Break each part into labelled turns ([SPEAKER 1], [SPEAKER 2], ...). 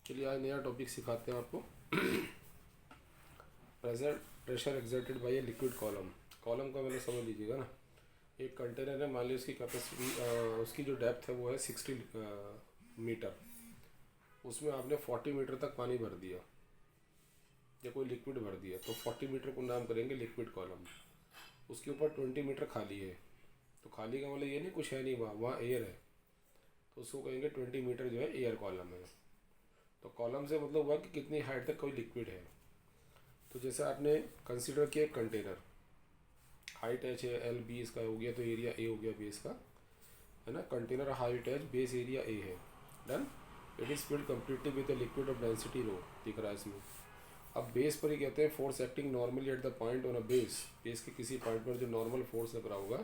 [SPEAKER 1] चलिए आज नया टॉपिक सिखाते हैं आपको। Pressure pressure exerted bye a liquid column. Column का मैंने समझ लीजिएगा ना, एक कंटेनर है, मान लीजिए उसकी कैपेसिटी उसकी जो डेप्थ है वो है 60 मीटर। उसमें आपने 40 मीटर तक पानी भर दिया या कोई लिक्विड भर दिया, तो 40 मीटर को नाम करेंगे लिक्विड कॉलम। उसके ऊपर 20 मीटर खाली है, तो खाली का मतलब ये नहीं कुछ है नहीं, वहाँ एयर है, तो उसको कहेंगे 20 मीटर जो है एयर कॉलम है। तो कॉलम से मतलब हुआ कि कितनी हाइट तक कोई लिक्विड है। तो जैसे आपने कंसिडर किया कंटेनर, हाइट एच है, एल बी इसका हो गया, तो एरिया ए हो गया बेस का, है ना। Container height H, base area A है, done. It is filled completely with a liquid of density rho, दिख रहा है इसमें। अब बेस पर ही कहते हैं force acting normally at the point on a base. Base के किसी पॉइंट पर जो नॉर्मल फोर्स लग रहा होगा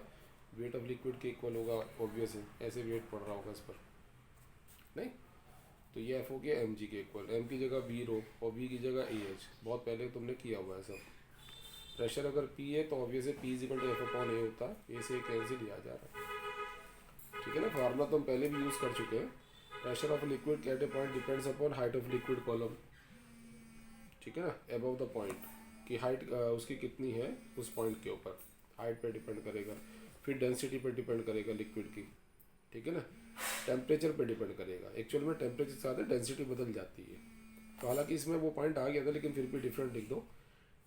[SPEAKER 1] वेट ऑफ लिक्विड के इक्वल होगा, ऑब्वियस है, ऐसे वेट पड़ रहा होगा इस पर, नहीं। तो ये एफ हो गया एम जी के इक्वल, एम की जगह वी रो और वी की जगह ए एच, बहुत पहले तुमने किया हुआ है सब। प्रेशर अगर पी है तो obviously P is equal to F upon A होता, ए से कैंसिल लिया जा रहा है, ठीक है ना। फार्मूला तो हम पहले भी यूज़ कर चुके हैं। Pressure of liquid eight a point depends upon height of liquid column, ठीक है ना, अबव द पॉइंट की हाइट उसकी कितनी है उस पॉइंट के ऊपर, हाइट पे डिपेंड करेगा। फिर डेंसिटी पे डिपेंड करेगा लिक्विड की, ठीक है ना। टेम्परेचर पे डिपेंड करेगा, एक्चुअल में टेम्परेचर से ज़्यादा डेंसिटी बदल जाती है। तो हालांकि इसमें वो पॉइंट आ गया था, लेकिन फिर भी डिफरेंट लिख दो।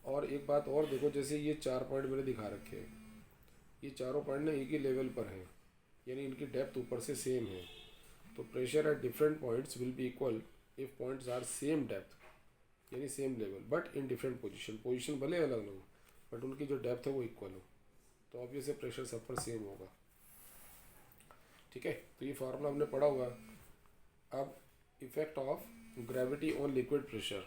[SPEAKER 1] और एक बात और देखो, जैसे ये 4 पॉइंट मैंने दिखा रखे हैं, ये चारों पॉइंट ना एक ही लेवल पर हैं, यानी इनकी डेप्थ ऊपर से सेम है। तो pressure at different points will be equal if points are same depth, यानी same level but in different position. Position भले अलग अलग हो बट उनकी जो डेप्थ है वो इक्वल हो, तो ऑब्वियसली प्रेशर सब पर सेम होगा, ठीक है। तो ये फार्मूला हमने पढ़ा हुआ। अब effect of gravity on liquid pressure,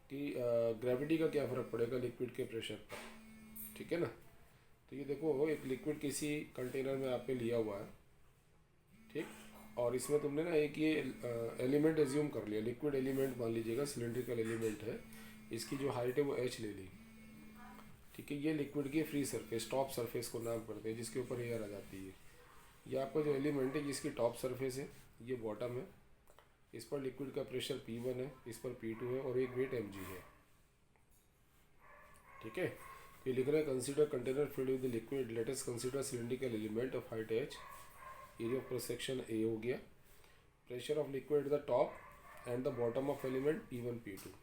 [SPEAKER 1] कि ग्रेविटी का क्या फ़र्क पड़ेगा लिक्विड के प्रेशर पर, ठीक है ना। तो ये देखो, एक लिक्विड किसी कंटेनर में आपने लिया हुआ है, ठीक, और इसमें तुमने ना एक ये एलिमेंट एज्यूम कर लिया, लिक्विड एलिमेंट मान लीजिएगा, सिलेंड्रिकल एलिमेंट है, इसकी जो हाइट है वो एच ले ली, ठीक है। ये लिक्विड की फ्री सरफेस, टॉप सरफेस को नाम करते हैं, जिसके ऊपर एयर आ जाती है। ये आपका जो एलिमेंट है जिसकी टॉप सरफेस है, ये बॉटम है, इस पर लिक्विड का प्रेशर P1 है, इस पर P2 है और एक वेट mg है, ठीक है। तो ये लिख रहा है consider container filled with liquid, let us consider cylindrical element of height h, area of cross section A हो गया, pressure of liquid at the top and the bottom of element P1 P2।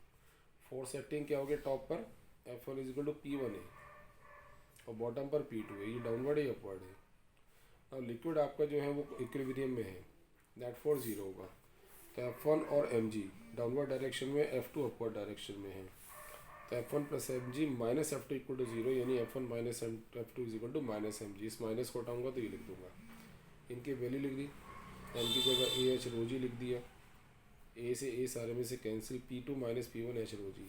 [SPEAKER 1] Force acting क्या हो गया top पर, F1 is equal to P1 है और bottom पर P2 है, ये डाउनवर्ड है अपवर्ड है। अब लिक्विड आपका जो है वो इक्विलिब्रियम में है, दैट फोर जीरो होगा। तो F1 और mg डाउनवर्ड डायरेक्शन में, F2 अपवर्ड डायरेक्शन में है, तो F1 plus mg minus F2 equal to zero, यानी F1 minus F2 is equal to minus mg। इस माइनस को हटाऊंगा तो ये लिख दूंगा, इनकी वैल्यू लिख दी, m की जगह ए एच रो जी लिख दिया, ए से ए सारे में से cancel, P2 minus P1 H rho G,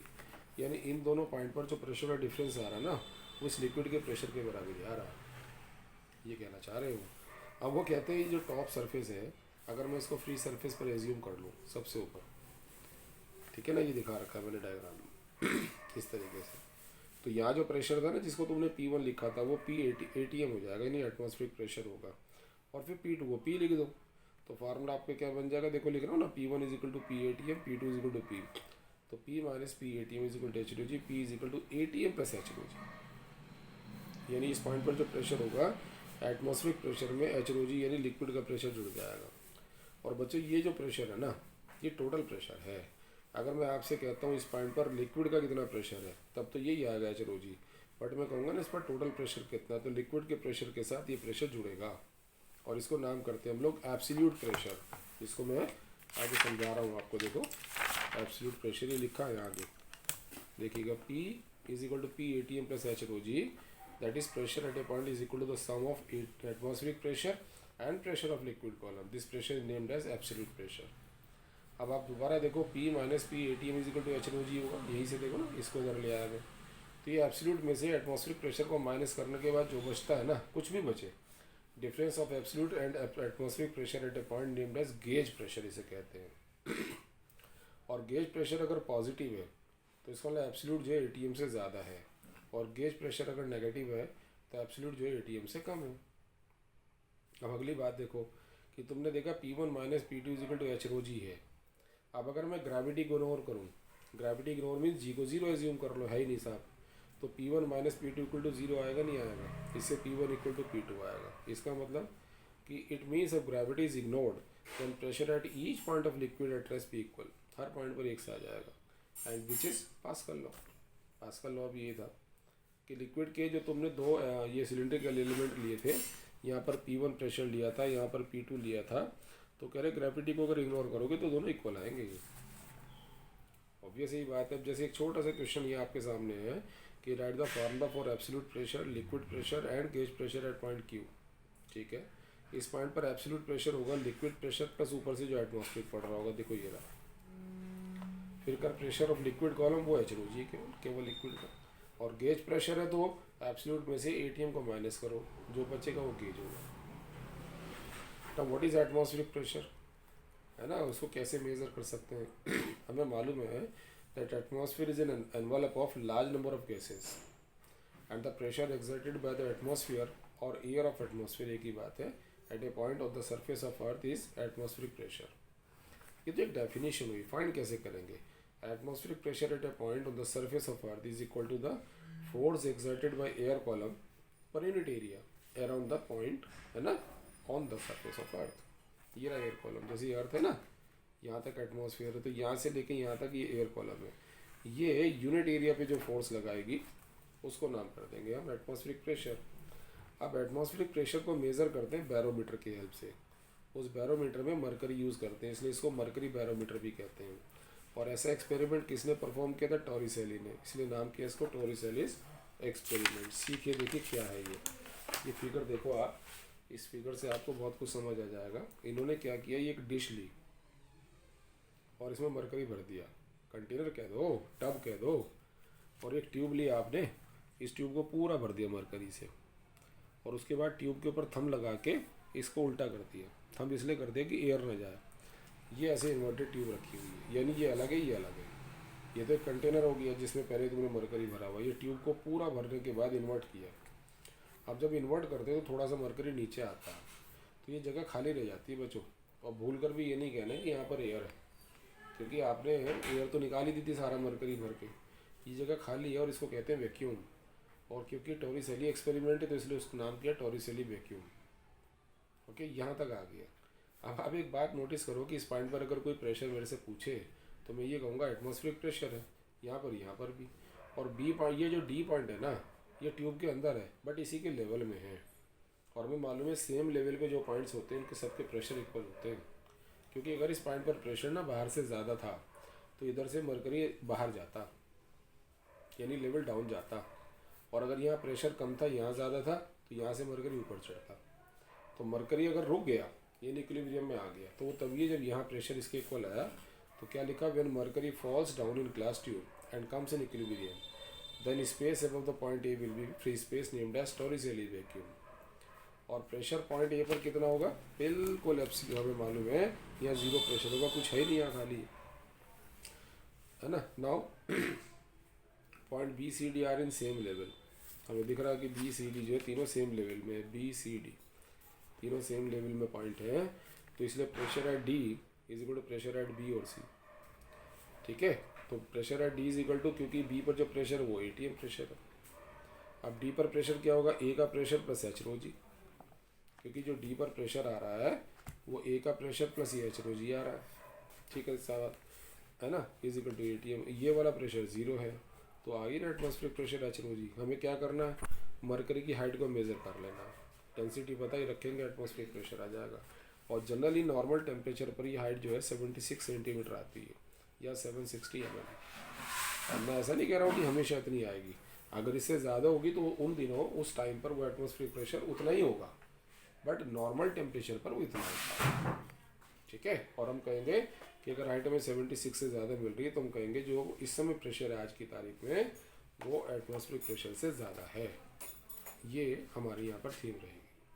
[SPEAKER 1] यानी इन दोनों पॉइंट पर जो प्रेशर का डिफरेंस आ रहा है ना, उस लिक्विड के प्रेशर के बराबर ही आ रहा है, ये कहना चाह रहे हो। अब वो कहते हैं जो टॉप सरफेस है, अगर मैं इसको फ्री सरफेस पर एज्यूम कर लूँ सबसे ऊपर, ठीक है ना, ये दिखा रखा है मैंने डायग्राम में इस तरीके से। तो यहाँ जो प्रेशर था ना जिसको तुमने P1 लिखा था, वो ATM हो जाएगा, यानी एटमॉस्फेरिक प्रेशर होगा, और फिर P2 को P लिख दो। तो फार्मूला आपका क्या बन जाएगा, देखो लिख रहा हूँ ना, P1 is equal to PATM, P2 is equal to P, तो P minus PATM is equal to H rho G, P is equal to ATM plus H rho G, यानी इस पॉइंट पर जो प्रेशर होगा एटमॉस्फेरिक प्रेशर में H rho G यानी liquid का pressure जुड़ जाएगा। और बच्चों ये जो प्रेशर है ना, ये टोटल प्रेशर है। अगर मैं आपसे कहता हूँ इस पॉइंट पर लिक्विड का कितना प्रेशर है, तब तो यही आएगा एच रो जी, बट मैं कहूँगा ना इस पर टोटल प्रेशर कितना, तो लिक्विड के प्रेशर के साथ ये प्रेशर जुड़ेगा, और इसको नाम करते हैं हम लोग एब्सोल्यूट प्रेशर। इसको मैं आगे समझा रहा हूँ आपको, देखो एब्सोल्यूट प्रेशर ये लिखा है आगे, देखिएगा, P is equal to PATM plus H rho G, that is pressure at a point is equal to the sum of atmospheric pressure and pressure of liquid column. This pressure is named as absolute pressure. अब आप दोबारा देखो, P minus PATM is equal to H rho G होगा, यहीं से देखो ना, इसको इधर ले आया मैं, तो ये एब्सोल्यूट में से एटमॉस्फेरिक प्रेशर को माइनस करने के बाद जो बचता है ना, कुछ भी बचे, difference of absolute and atmospheric pressure at a point named as gauge pressure इसे कहते हैं। और गेज प्रेशर अगर पॉजिटिव है तो इसका मतलब एब्सोल्यूट जो है ATM से ज़्यादा है, और गेज प्रेशर अगर नेगेटिव है तो एब्सोल्यूट जो है ATM से कम है। अब अगली बात देखो कि तुमने देखा P1 minus P2 is equal to H rho G है, अब अगर मैं ग्रेविटी इग्नोर करूँ, ग्रेविटी इग्नोर मीन्स जी को जीरो एज्यूम कर लो, है ही नहीं साहब, तो P1 minus P2 equal to zero आएगा, नहीं आएगा, इससे P1 इक्वल टू P2 आएगा। इसका मतलब कि it means if gravity is ignored then pressure at each point of liquid at rest be equal, हर पॉइंट पर एक से आ जाएगा, and which is Pascal law. Pascal law भी ये था कि लिक्विड के जो तुमने दो ये सिलिंड्रिकल एलिमेंट लिए थे, यहाँ पर P1 प्रेशर लिया था, यहाँ पर P2 लिया था, तो कह रहे ग्रेविटी को अगर इग्नोर करोगे तो दोनों इक्वल आएंगे। ये ऑब्वियस ही बात है। जैसे एक छोटा सा क्वेश्चन ये आपके सामने है कि right the formula for absolute pressure, liquid pressure and gauge pressure at point Q। ठीक है, इस पॉइंट पर एब्सोल्यूट प्रेशर होगा लिक्विड प्रेशर प्लस ऊपर से जो एटमॉस्फेरिक पड़ रहा होगा, देखो ये रहा। फिर का प्रेशर ऑफ लिक्विड कॉलम वो HNO केवल लिक्विड का, और गेज प्रेशर है तो एब्सोल्यूट में से ATM को माइनस करो, जो बचेगा वो गेज होगा। तो व्हाट इज एटमॉस्फेरिक प्रेशर, है ना, उसको कैसे मेजर कर सकते हैं। हमें मालूम है that atmosphere is an envelope of large number of gases and the pressure exerted by the atmosphere और एयर ऑफ एटमॉस्फेयर एक ही बात है at a point of the surface of earth is atmospheric pressure. ये तो एक definition हुई, find कैसे करेंगे। Atmospheric pressure at a point on the surface of earth is equal to the force exerted by air column per unit area around the point, है ना, on the surface of अर्थ। ये रहा air column, जैसे ये अर्थ है ना, यहाँ तक एटमॉस्फेयर है, तो यहाँ से लेके यहाँ तक ये एयर कॉलम है। ये यूनिट एरिया पे जो फोर्स लगाएगी उसको नाम कर देंगे हम एटमॉस्फेरिक प्रेशर। अब एटमॉस्फेरिक प्रेशर को मेज़र करते हैं बैरोमीटर की हेल्प से। उस बैरोमीटर में मरकरी यूज़ करते हैं, इसलिए इसको मरकरी बैरोमीटर भी कहते हैं। और ऐसा एक्सपेरिमेंट किसने परफॉर्म किया था, टॉरिसेली ने, इसलिए नाम किया इसको टॉरिसेलीज एक्सपेरिमेंट। सीखिए, देखिए क्या है ये फिगर देखो आप, इस फिगर से आपको बहुत कुछ समझ आ जाएगा। इन्होंने क्या किया, ये एक डिश ली और इसमें मरकरी भर दिया, कंटेनर कह दो, टब कह दो, और एक ट्यूब लिया आपने, इस ट्यूब को पूरा भर दिया मरकरी से, और उसके बाद ट्यूब के ऊपर थंब लगा के इसको उल्टा कर दिया। थंब इसलिए कर दिया कि एयर न जाए। ये ऐसे इन्वर्टेड ट्यूब रखी हुई है, यानी ये अलग है, ये अलग है। ये तो एक कंटेनर हो गया जिसमें पहले तुमने मरकरी भरा हुआ, ये ट्यूब को पूरा भरने के बाद इन्वर्ट किया। अब जब इन्वर्ट करते हो तो थोड़ा सा मरकरी नीचे आता है, तो ये जगह खाली रह जाती है बच्चों। और भूल कर भी ये नहीं कहना कि यहाँ पर एयर है, क्योंकि आपने एयर तो निकाल ही दी थी सारा मरकरी भर के, ये जगह खाली है और इसको कहते हैं वैक्यूम। और क्योंकि टॉरिसेली एक्सपेरिमेंट है तो इसलिए उसका नाम किया टॉरिसेली वैक्यूम। ओके, यहाँ तक आ गया। अब आप एक बात नोटिस करो कि इस पॉइंट पर अगर कोई प्रेशर मेरे से पूछे तो मैं ये कहूँगा एटमॉस्फेरिक प्रेशर है, यहाँ पर भी। और बी पॉइंट, ये जो डी पॉइंट है ना, ये ट्यूब के अंदर है बट इसी के लेवल में है। और हमें मालूम है सेम लेवल पे जो पॉइंट्स होते हैं उनके सबके प्रेशर इक्वल होते हैं, क्योंकि अगर इस पॉइंट पर प्रेशर ना बाहर से ज़्यादा था तो इधर से मरकरी बाहर जाता, यानी लेवल डाउन जाता। और अगर यहाँ प्रेशर कम था, यहाँ ज़्यादा था, तो यहाँ से मरकरी ऊपर चढ़ता। तो मरकरी अगर रुक गया, ये इक्विलिब्रियम में आ गया, तो वो तभी जब यहाँ प्रेशर इसके इक्वल आया तो क्या लिखा, when mercury falls down in glass tube and comes in equilibrium then space above the point A will be free space named as Torricelli vacuum. और प्रेशर पॉइंट ए पर कितना होगा, बिल्कुल एब्सोल्यूट हमें मालूम है, यहाँ जीरो प्रेशर होगा, कुछ है नहीं यहाँ खाली, है ना। Now point B C D are in same level, हमें दिख रहा है कि बी सी डी जो है तीनों सेम लेवल में है, बी सी डी तीनों सेम लेवल में पॉइंट है, तो इसलिए pressure at D is equal to pressure at B और सी। ठीक है, तो pressure at D is equal to, क्योंकि बी पर जो प्रेशर है वो ATM प्रेशर है। अब डी पर प्रेशर क्या होगा, ए का प्रेशर प्लस HNO(G), क्योंकि जो डी पर प्रेशर आ रहा है वो ए का प्रेशर प्लस ये HNO(G) आ रहा है। ठीक है साहब, है ना, इज इक्वल टू ATM। ये वाला प्रेशर जीरो है तो आ गई ना एटमॉस्फेरिक प्रेशर HNO(G). हमें क्या करना है, मरकरी की हाइट को मेज़र कर लेना, डेंसिटी पता ही रखेंगे, एटमॉस्फेरिक प्रेशर आ जाएगा। और जनरली नॉर्मल टेम्परेचर पर ये हाइट जो है 76 सेंटीमीटर आती है या 760 mm। अब मैं ऐसा नहीं कह रहा हूँ कि हमेशा इतनी आएगी, अगर इससे ज़्यादा होगी तो उन दिनों उस टाइम पर वो एटमॉस्फेरिक प्रेशर उतना ही होगा, बट नॉर्मल टेम्परेचर पर वो इतना होगा। ठीक है, और हम कहेंगे कि अगर हाइट हमें 76 से ज़्यादा मिल रही है तो हम कहेंगे जो इस समय प्रेशर है आज की तारीख में वो एटमॉस्फेरिक प्रेशर से ज़्यादा है। ये हमारी यहाँ पर थीम रहेगी।